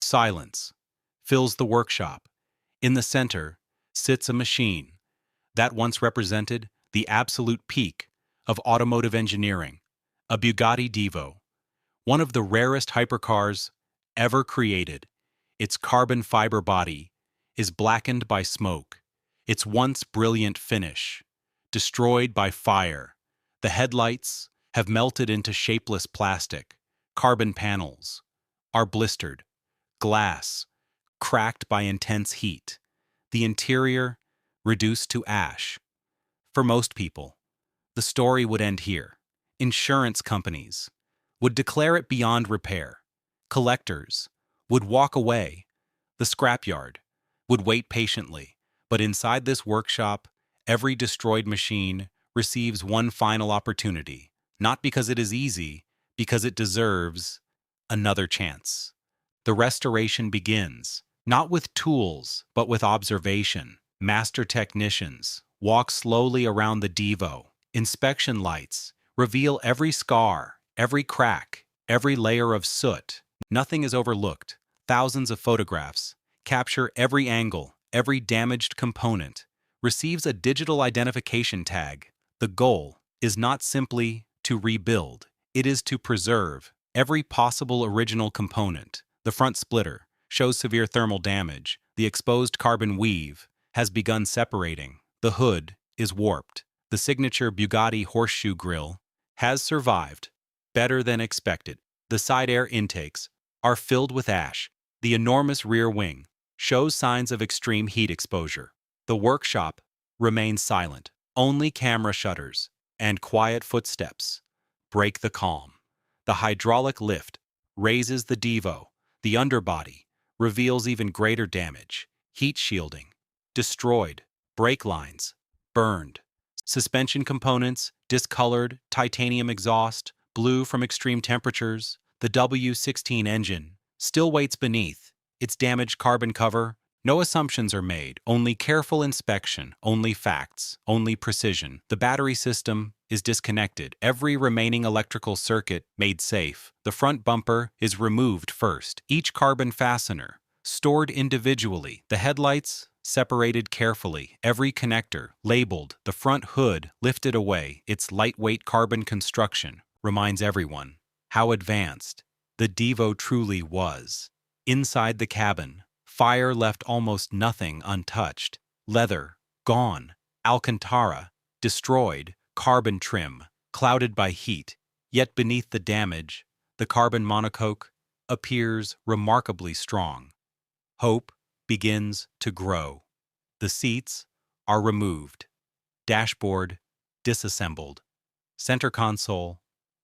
Silence fills the workshop. In the center sits a machine that once represented the absolute peak of automotive engineering, a Bugatti Divo, one of the rarest hypercars ever created. Its carbon fiber body is blackened by smoke, its once brilliant finish destroyed by fire. The headlights have melted into shapeless plastic, carbon panels are blistered, glass cracked by intense heat, the interior reduced to ash. For most people, the story would end here. Insurance companies would declare it beyond repair. Collectors would walk away. The scrapyard would wait patiently. But inside this workshop, every destroyed machine receives one final opportunity, not because it is easy, because it deserves another chance. The restoration begins, not with tools, but with observation. Master technicians walk slowly around the Divo. Inspection lights reveal every scar, every crack, every layer of soot. Nothing is overlooked. Thousands of photographs capture every angle, every damaged component receives a digital identification tag. The goal is not simply to rebuild, it is to preserve every possible original component. The front splitter shows severe thermal damage. The exposed carbon weave has begun separating. The hood is warped. The signature Bugatti horseshoe grille has survived better than expected. The side air intakes are filled with ash. The enormous rear wing shows signs of extreme heat exposure. The workshop remains silent. Only camera shutters and quiet footsteps break the calm. The hydraulic lift raises the Divo. The underbody reveals even greater damage. Heat shielding destroyed. Brake lines burned. Suspension components discolored. Titanium exhaust blue from extreme temperatures. The W16 engine still waits beneath its damaged carbon cover. No assumptions are made, only careful inspection, only facts, only precision. The battery system is disconnected, every remaining electrical circuit made safe. The front bumper is removed first, each carbon fastener stored individually. The headlights separated carefully, every connector labeled. The front hood lifted away. Its lightweight carbon construction reminds everyone how advanced the Divo truly was. Inside the cabin, fire left almost nothing untouched. Leather gone, Alcantara destroyed, carbon trim clouded by heat. Yet beneath the damage, the carbon monocoque appears remarkably strong. Hope begins to grow. The seats are removed, dashboard disassembled, center console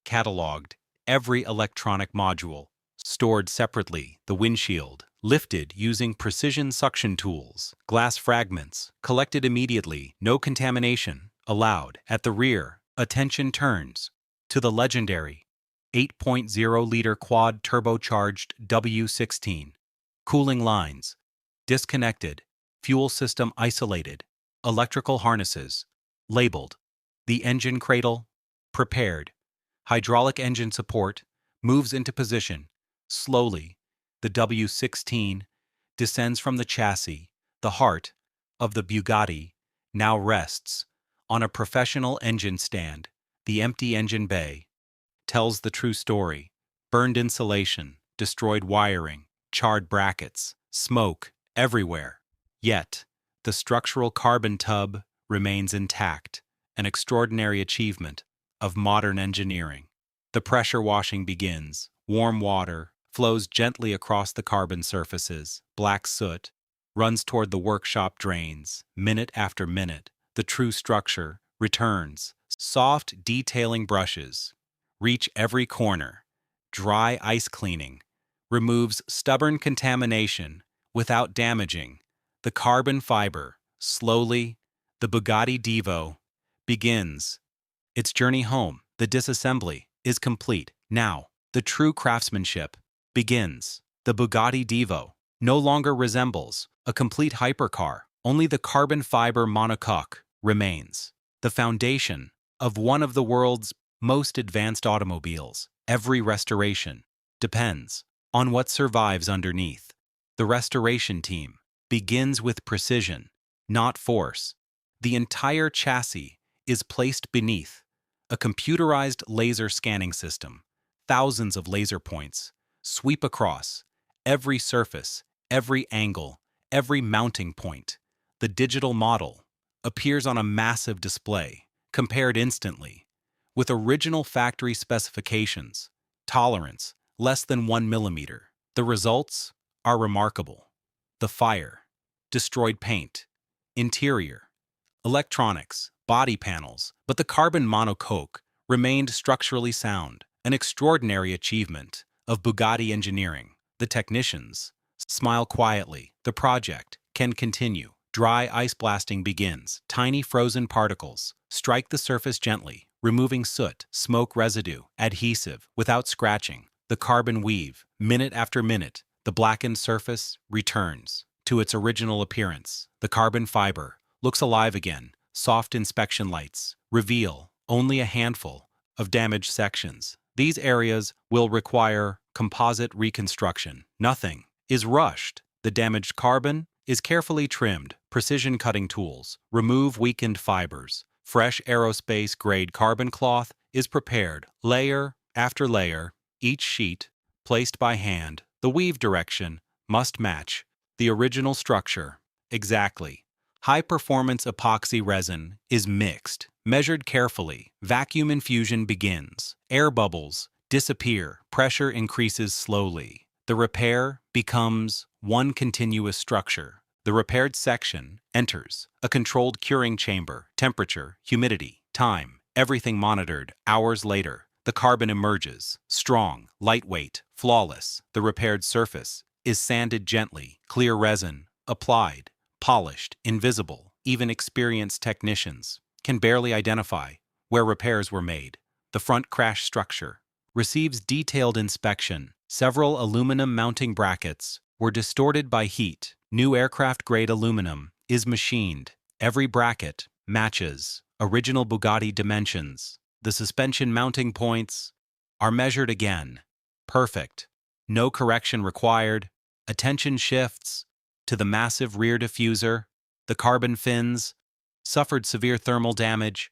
cataloged, every electronic module stored separately, the windshield lifted using precision suction tools, glass fragments collected immediately, no contamination allowed. At the rear, attention turns to the legendary 8.0-liter quad turbocharged W16. Cooling lines disconnected, fuel system isolated, electrical harnesses labeled, the engine cradle prepared, hydraulic engine support moves into position. Slowly, the W16 descends from the chassis. The heart of the Bugatti now rests on a professional engine stand. The empty engine bay tells the true story. Burned insulation, destroyed wiring, charred brackets, smoke everywhere. Yet, the structural carbon tub remains intact, an extraordinary achievement of modern engineering. The pressure washing begins. Warm water flows gently across the carbon surfaces. Black soot runs toward the workshop drains. Minute after minute, the true structure returns. Soft detailing brushes reach every corner. Dry ice cleaning removes stubborn contamination without damaging the carbon fiber. Slowly, the Bugatti Divo begins its journey home. The disassembly is complete. Now, the true craftsmanship begins. The Bugatti Divo no longer resembles a complete hypercar. Only the carbon fiber monocoque remains, the foundation of one of the world's most advanced automobiles. Every restoration depends on what survives underneath. The restoration team begins with precision, not force. The entire chassis is placed beneath a computerized laser scanning system. Thousands of laser points sweep across every surface, every angle, every mounting point. The digital model appears on a massive display, compared instantly with original factory specifications, tolerance less than 1 millimeter. The results are remarkable. The fire destroyed paint, interior, electronics, body panels, but the carbon monocoque remained structurally sound, an extraordinary achievement of Bugatti engineering. The technicians smile quietly. The project can continue. Dry ice blasting begins. Tiny frozen particles strike the surface gently, removing soot, smoke residue, adhesive, without scratching. The carbon weave, minute after minute, the blackened surface returns to its original appearance. The carbon fiber looks alive again. Soft inspection lights reveal only a handful of damaged sections. These areas will require composite reconstruction. Nothing is rushed. The damaged carbon is carefully trimmed. Precision cutting tools remove weakened fibers. Fresh aerospace-grade carbon cloth is prepared, layer after layer, each sheet placed by hand. The weave direction must match the original structure exactly. High-performance epoxy resin is mixed, measured carefully. Vacuum infusion begins. Air bubbles disappear. Pressure increases slowly. The repair becomes one continuous structure. The repaired section enters a controlled curing chamber. Temperature, humidity, time, everything monitored. Hours later, the carbon emerges. Strong, lightweight, flawless. The repaired surface is sanded gently. Clear resin applied. Polished, invisible. Even experienced technicians can barely identify where repairs were made. The front crash structure receives detailed inspection. Several aluminum mounting brackets were distorted by heat. New aircraft-grade aluminum is machined. Every bracket matches original Bugatti dimensions. The suspension mounting points are measured again. Perfect. No correction required. Attention shifts to the massive rear diffuser. The carbon fins suffered severe thermal damage.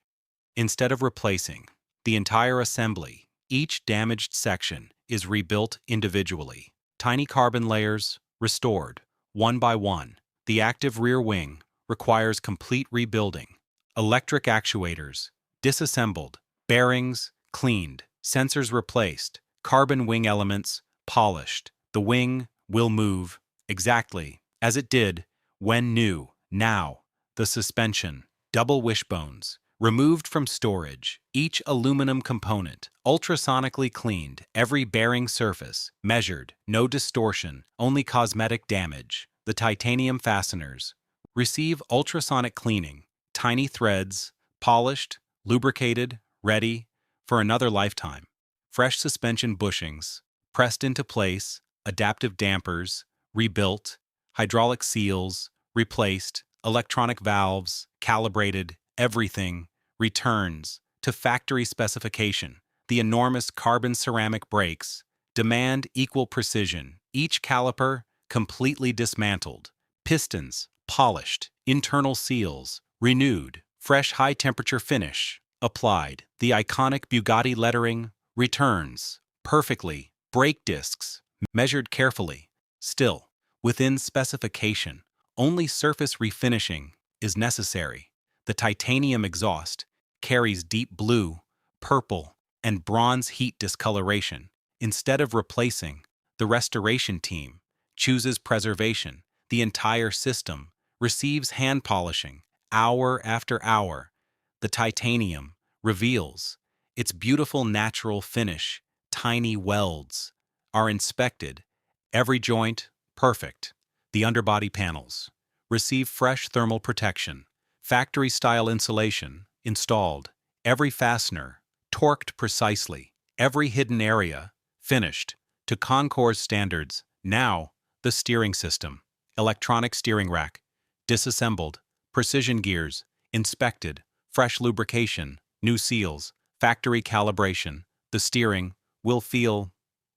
Instead of replacing the entire assembly, each damaged section is rebuilt individually. Tiny carbon layers restored, one by one. The active rear wing requires complete rebuilding. Electric actuators disassembled, bearings cleaned, sensors replaced, carbon wing elements polished. The wing will move exactly as it did when new. Now, the suspension, double wishbones, removed from storage. Each aluminum component ultrasonically cleaned. Every bearing surface measured. No distortion, only cosmetic damage. The titanium fasteners receive ultrasonic cleaning. Tiny threads, polished, lubricated, ready for another lifetime. Fresh suspension bushings pressed into place. Adaptive dampers rebuilt. Hydraulic seals replaced. Electronic valves calibrated. Everything returns to factory specification. The enormous carbon ceramic brakes demand equal precision. Each caliper completely dismantled. Pistons polished. Internal seals renewed. Fresh high-temperature finish applied. The iconic Bugatti lettering returns perfectly. Brake discs measured carefully. Still, within specification, only surface refinishing is necessary. The titanium exhaust carries deep blue, purple, and bronze heat discoloration. Instead of replacing, the restoration team chooses preservation. The entire system receives hand polishing, hour after hour. The titanium reveals its beautiful natural finish. Tiny welds are inspected. Every joint perfect. The underbody panels receive fresh thermal protection. Factory-style insulation installed. Every fastener torqued precisely. Every hidden area finished to Concours standards. Now, the steering system. Electronic steering rack disassembled. Precision gears inspected. Fresh lubrication. New seals. Factory calibration. The steering will feel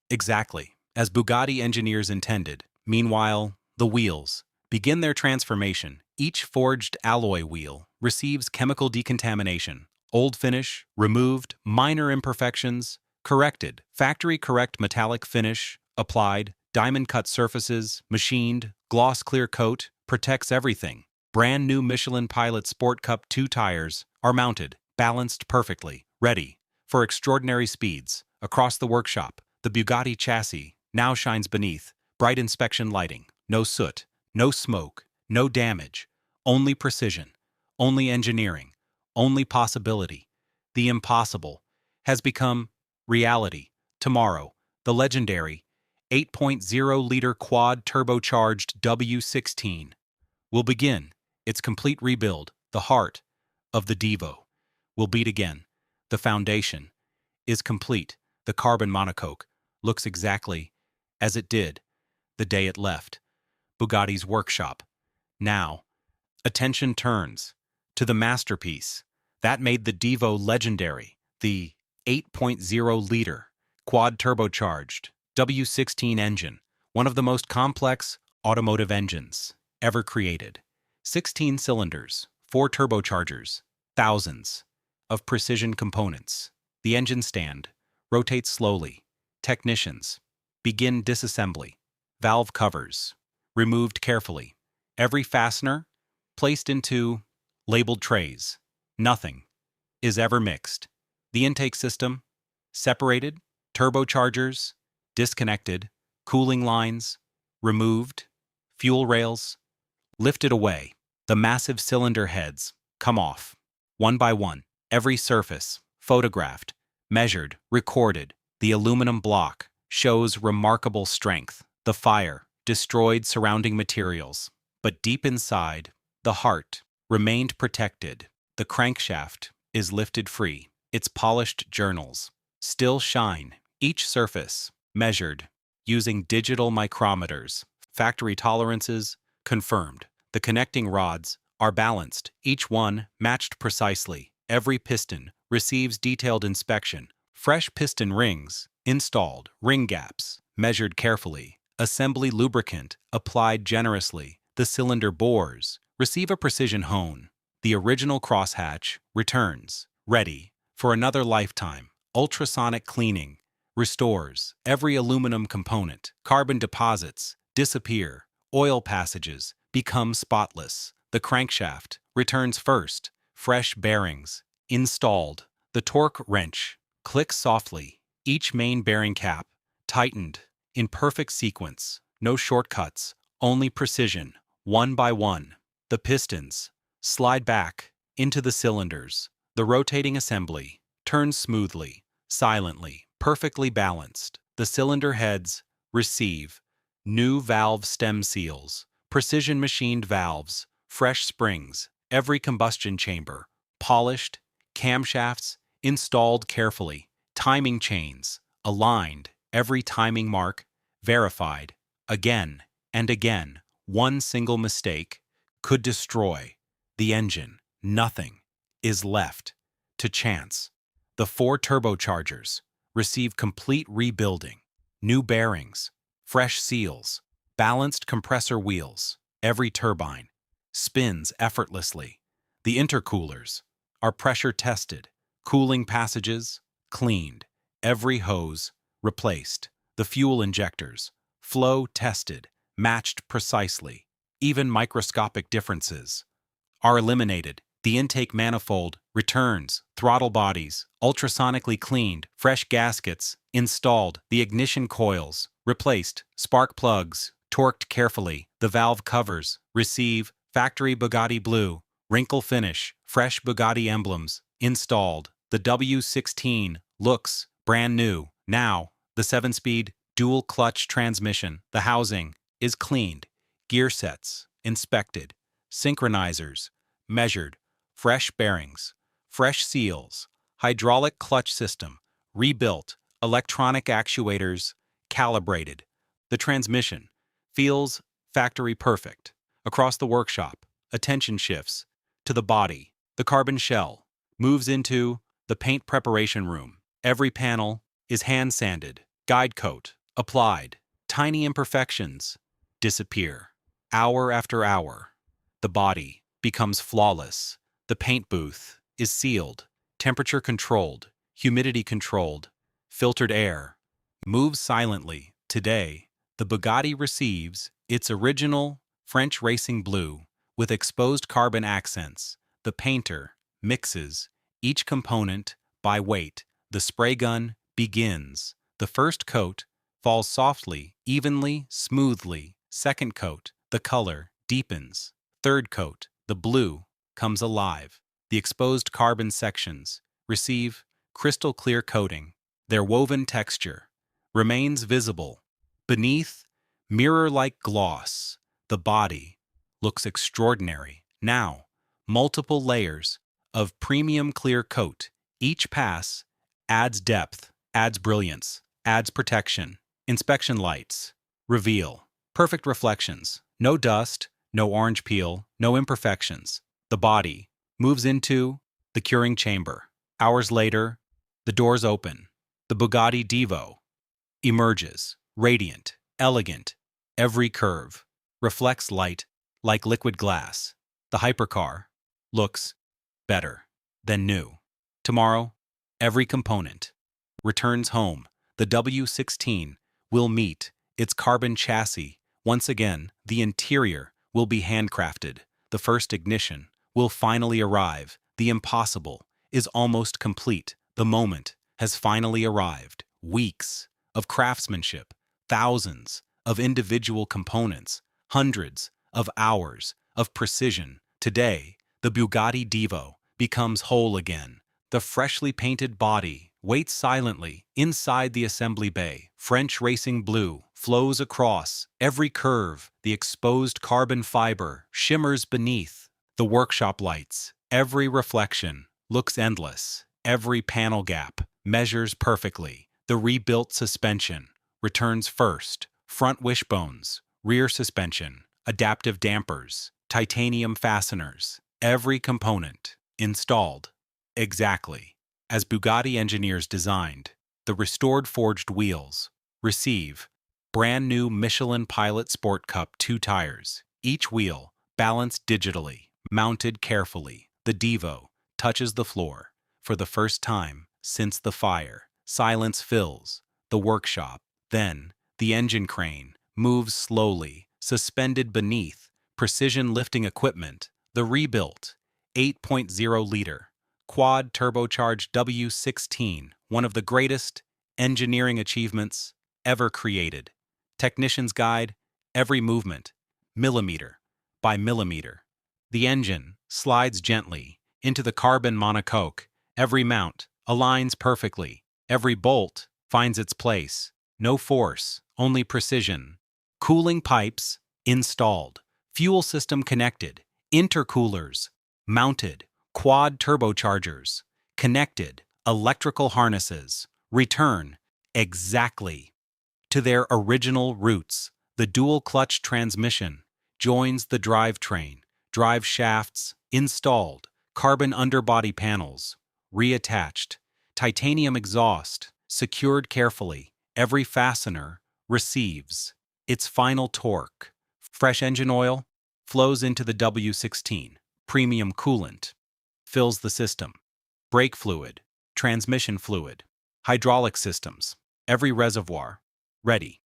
exactly as Bugatti engineers intended. Meanwhile, the wheels begin their transformation. Each forged alloy wheel receives chemical decontamination, old finish, removed, minor imperfections, corrected, factory correct metallic finish, applied, diamond cut surfaces, machined, gloss clear coat, protects everything. Brand new Michelin Pilot Sport Cup 2 tires are mounted, balanced perfectly, ready for extraordinary speeds. Across the workshop, the Bugatti chassis now shines beneath bright inspection lighting. No soot, no smoke, no damage, only precision, only engineering, only possibility. The impossible has become reality. Tomorrow, the legendary 8.0-liter quad-turbocharged W16 will begin its complete rebuild. The heart of the Divo will beat again. The foundation is complete. The carbon monocoque looks exactly as it did the day it left Bugatti's workshop. Now, attention turns to the masterpiece that made the Divo legendary, the 8.0-liter quad-turbocharged W16 engine, one of the most complex automotive engines ever created. 16 cylinders, 4 turbochargers, thousands of precision components. The engine stand rotates slowly. Technicians begin disassembly. Valve covers removed carefully. Every fastener placed into labeled trays. Nothing is ever mixed. The intake system separated, turbochargers disconnected, cooling lines removed, fuel rails lifted away. The massive cylinder heads come off, one by one. Every surface photographed, measured, recorded. The aluminum block shows remarkable strength. The fire destroyed surrounding materials, but deep inside, the heart remained protected. The crankshaft is lifted free. Its polished journals still shine. Each surface measured using digital micrometers. Factory tolerances confirmed. The connecting rods are balanced, each one matched precisely. Every piston receives detailed inspection. Fresh piston rings installed, ring gaps measured carefully. Assembly lubricant applied generously. The cylinder bores receive a precision hone. The original crosshatch returns, ready for another lifetime. Ultrasonic cleaning restores every aluminum component. Carbon deposits disappear. Oil passages become spotless. The crankshaft returns first. Fresh bearings installed. The torque wrench clicks softly. Each main bearing cap tightened in perfect sequence. No shortcuts, only precision. One by one, the pistons slide back into the cylinders. The rotating assembly turns smoothly, silently, perfectly balanced. The cylinder heads receive new valve stem seals, precision machined valves, fresh springs, every combustion chamber polished, camshafts installed carefully, timing chains aligned, every timing mark verified. Again and again, one single mistake could destroy the engine. Nothing is left to chance. The 4 turbochargers receive complete rebuilding. New bearings, fresh seals, balanced compressor wheels. Every turbine spins effortlessly. The intercoolers are pressure tested. Cooling passages cleaned. Every hose replaced. The fuel injectors flow tested, matched precisely. Even microscopic differences are eliminated. The intake manifold returns, throttle bodies ultrasonically cleaned, fresh gaskets installed, the ignition coils replaced, spark plugs torqued carefully, the valve covers receive factory Bugatti blue, wrinkle finish, fresh Bugatti emblems installed. The W16 looks brand new. Now, the 7-speed dual clutch transmission, the housing is cleaned, gear sets inspected, synchronizers measured, fresh bearings, fresh seals, hydraulic clutch system rebuilt, electronic actuators calibrated. The transmission feels factory perfect. Across the workshop, attention shifts to the body. The carbon shell moves into the paint preparation room. Every panel is hand sanded, guide coat applied, tiny imperfections disappear. Hour after hour, the body becomes flawless. The paint booth is sealed, temperature controlled, humidity controlled, filtered air moves silently. Today, the Bugatti receives its original French racing blue with exposed carbon accents. The painter mixes each component by weight. The spray gun begins. The first coat falls softly, evenly, smoothly. Second coat, the color deepens. Third coat, the blue comes alive. The exposed carbon sections receive crystal clear coating. Their woven texture remains visible. Beneath, mirror-like gloss, the body looks extraordinary. Now, multiple layers of premium clear coat. Each pass adds depth, adds brilliance, adds protection. Inspection lights reveal perfect reflections. No dust, no orange peel, no imperfections. The body moves into the curing chamber. Hours later, the doors open. The Bugatti Divo emerges, radiant, elegant. Every curve reflects light like liquid glass. The Hypercar looks better than new. Tomorrow, every component returns home. The W16 will meet its carbon chassis. Once again, the interior will be handcrafted. The first ignition will finally arrive. The impossible is almost complete. The moment has finally arrived. Weeks of craftsmanship, thousands of individual components, hundreds of hours of precision. Today, the Bugatti Divo becomes whole again. The freshly painted body waits silently inside the assembly bay. French racing blue flows across every curve. The exposed carbon fiber shimmers beneath the workshop lights. Every reflection looks endless. Every panel gap measures perfectly. The rebuilt suspension returns first. Front wishbones, rear suspension, adaptive dampers, titanium fasteners. Every component installed exactly as Bugatti engineers designed. The restored forged wheels receive brand new Michelin Pilot Sport Cup 2 tires. Each wheel balanced digitally, mounted carefully. The Divo touches the floor for the first time since the fire. Silence fills the workshop. Then, the engine crane moves slowly, suspended beneath precision lifting equipment. The rebuilt 8.0-liter quad turbocharged W16, one of the greatest engineering achievements ever created. Technicians guide every movement, millimeter by millimeter. The engine slides gently into the carbon monocoque. Every mount aligns perfectly. Every bolt finds its place. No force, only precision. Cooling pipes installed. Fuel system connected. Intercoolers mounted. Quad turbochargers connected. Electrical harnesses return exactly to their original roots. The dual-clutch transmission joins the drivetrain. Drive shafts installed. Carbon underbody panels reattached. Titanium exhaust secured carefully. Every fastener receives its final torque. Fresh engine oil flows into the W16. Premium coolant fills the system. Brake fluid, transmission fluid, hydraulic systems, every reservoir ready.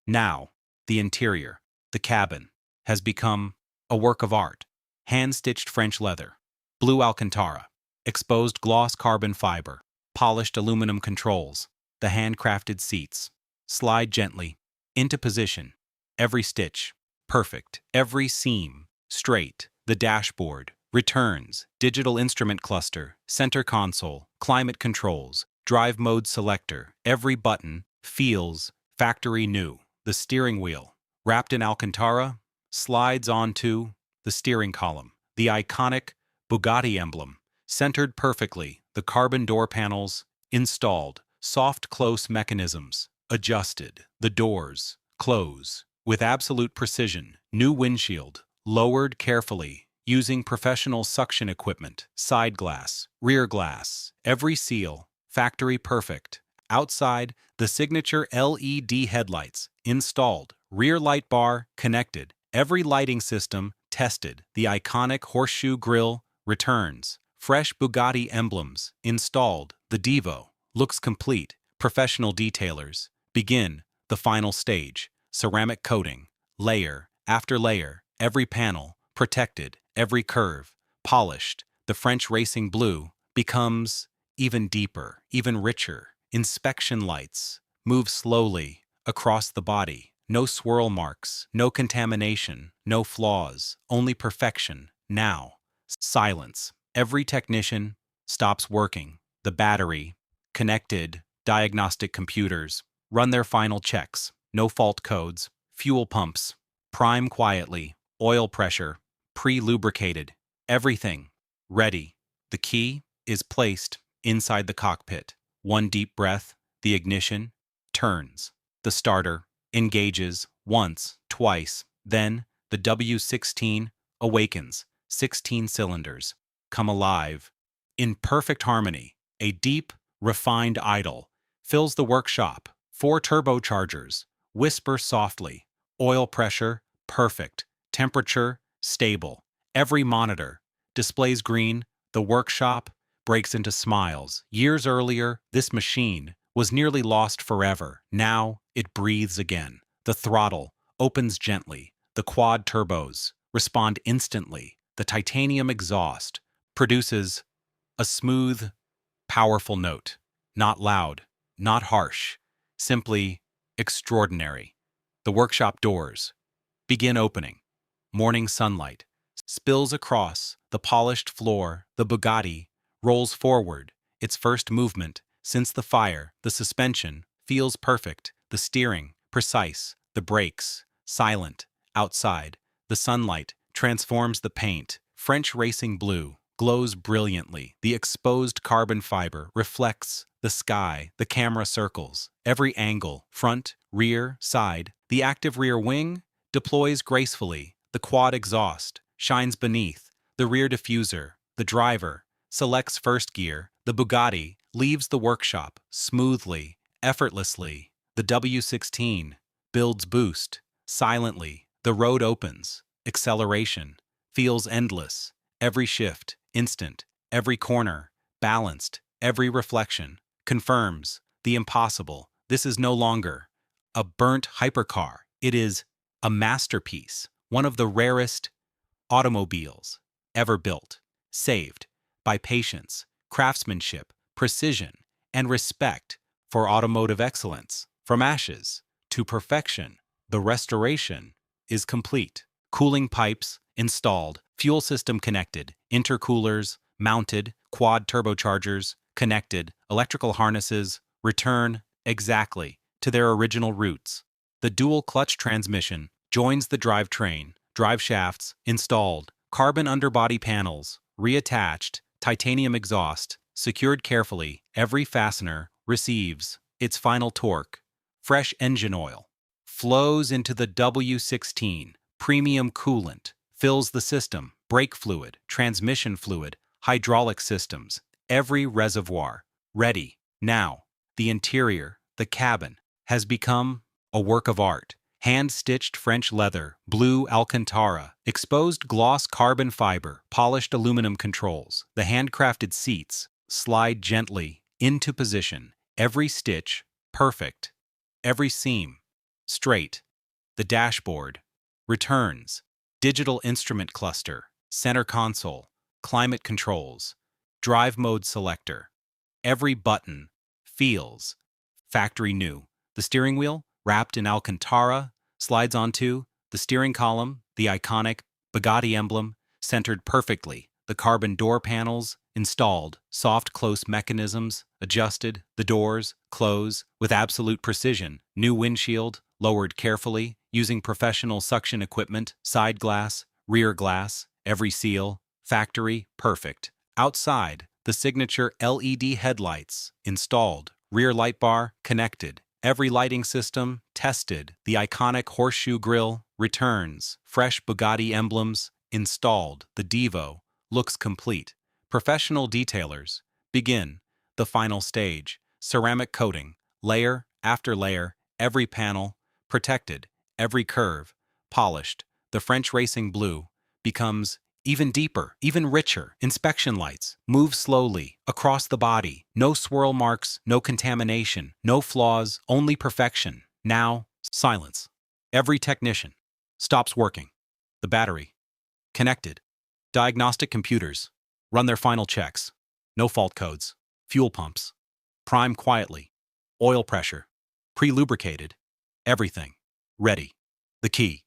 Now, the interior, the cabin, has become a work of art. Hand-stitched French leather, blue Alcantara, exposed gloss carbon fiber, polished aluminum controls. The handcrafted seats slide gently into position. Every stitch perfect. Every seam straight. The dashboard returns. Digital instrument cluster, center console, climate controls, drive mode selector. Every button feels factory new. The steering wheel, wrapped in Alcantara, slides onto the steering column. The iconic Bugatti emblem, centered perfectly. The carbon door panels installed. Soft close mechanisms adjusted. The doors close with absolute precision. New windshield lowered carefully using professional suction equipment. Side glass, rear glass, every seal factory perfect. Outside, the signature LED headlights installed, rear light bar connected, every lighting system tested, the iconic horseshoe grille returns, fresh Bugatti emblems installed, the Divo looks complete, professional detailers begin the final stage, ceramic coating, layer after layer, every panel protected, every curve polished, the French racing blue becomes even deeper, even richer. Inspection lights move slowly across the body. No swirl marks, no contamination, no flaws, only perfection. Now, silence. Every technician stops working. The battery, connected diagnostic computers run their final checks. No fault codes, fuel pumps, prime quietly, oil pressure, pre-lubricated, everything ready. The key is placed inside the cockpit. One deep breath, the ignition turns. The starter engages once, twice, then the W16 awakens. 16 cylinders come alive. In perfect harmony, a deep, refined idle fills the workshop. 4 turbochargers whisper softly. Oil pressure perfect. Temperature stable. Every monitor displays green. The workshop breaks into smiles. Years earlier, this machine was nearly lost forever. Now, it breathes again. The throttle opens gently. The quad turbos respond instantly. The titanium exhaust produces a smooth, powerful note. Not loud, not harsh, simply extraordinary. The workshop doors begin opening. Morning sunlight spills across the polished floor. The Bugatti rolls forward, its first movement since the fire. The suspension feels perfect, the steering precise, the brakes silent. Outside, the sunlight transforms the paint. French racing blue glows brilliantly. The exposed carbon fiber reflects the sky. The camera circles every angle, front, rear, side. The active rear wing deploys gracefully. The quad exhaust shines beneath. The rear diffuser. The driver selects first gear. The Bugatti leaves the workshop smoothly, effortlessly. The W16 builds boost. Silently, the road opens. Acceleration feels endless. Every shift, instant. Every corner, balanced. Every reflection confirms the impossible. This is no longer a burnt hypercar. It is a masterpiece, one of the rarest automobiles ever built, saved by patience, craftsmanship, precision, and respect for automotive excellence. From ashes to perfection, the restoration is complete. Cooling pipes installed, fuel system connected, intercoolers mounted, quad turbochargers connected, electrical harnesses return exactly to their original roots. The dual clutch transmission joins the drivetrain, drive shafts installed, carbon underbody panels reattached, titanium exhaust secured carefully. Every fastener receives its final torque. Fresh engine oil flows into the W16. Premium coolant fills the system. Brake fluid, transmission fluid, hydraulic systems, every reservoir ready. Now, the interior, the cabin, has become a work of art. Hand-stitched French leather, blue Alcantara, exposed gloss carbon fiber, polished aluminum controls. The handcrafted seats slide gently into position. Every stitch perfect. Every seam straight. The dashboard returns. Digital instrument cluster, center console, climate controls, drive mode selector. Every button feels factory new. The steering wheel, wrapped in Alcantara, slides onto the steering column, the iconic Bugatti emblem, centered perfectly. The carbon door panels installed, soft close mechanisms adjusted, the doors close with absolute precision. New windshield lowered carefully using professional suction equipment, side glass, rear glass, every seal, factory perfect. Outside, the signature LED headlights installed, rear light bar connected, every lighting system tested, the iconic horseshoe grille returns, fresh Bugatti emblems installed, the Divo looks complete. Professional detailers begin the final stage, ceramic coating, layer after layer, every panel, protected, every curve, polished. The French racing blue becomes even deeper, even richer. Inspection lights move slowly across the body. No swirl marks, no contamination, no flaws, only perfection. Now, silence. Every technician stops working. The battery connected. Diagnostic computers run their final checks. No fault codes. Fuel pumps prime quietly. Oil pressure pre-lubricated. Everything ready. The key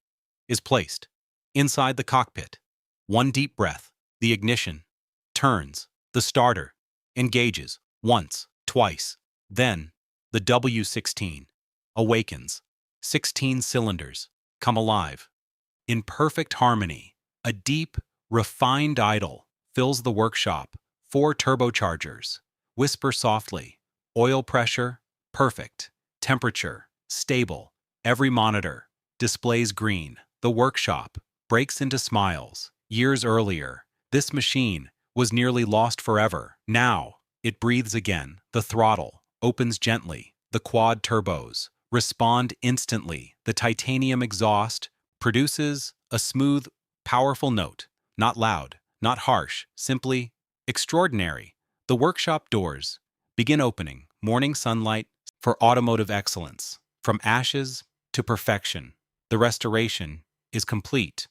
is placed inside the cockpit. One deep breath. The ignition turns. The starter engages once, twice. Then the W16 awakens. 16 cylinders come alive. In perfect harmony, a deep, refined idle fills the workshop. 4 turbochargers whisper softly. Oil pressure perfect. Temperature stable. Every monitor displays green. The workshop breaks into smiles. Years earlier, this machine was nearly lost forever. Now, it breathes again. The throttle opens gently. The quad turbos respond instantly. The titanium exhaust produces a smooth, powerful note. Not loud, not harsh, simply extraordinary. The workshop doors begin opening. Morning sunlight for automotive excellence. From ashes to perfection, the restoration is complete.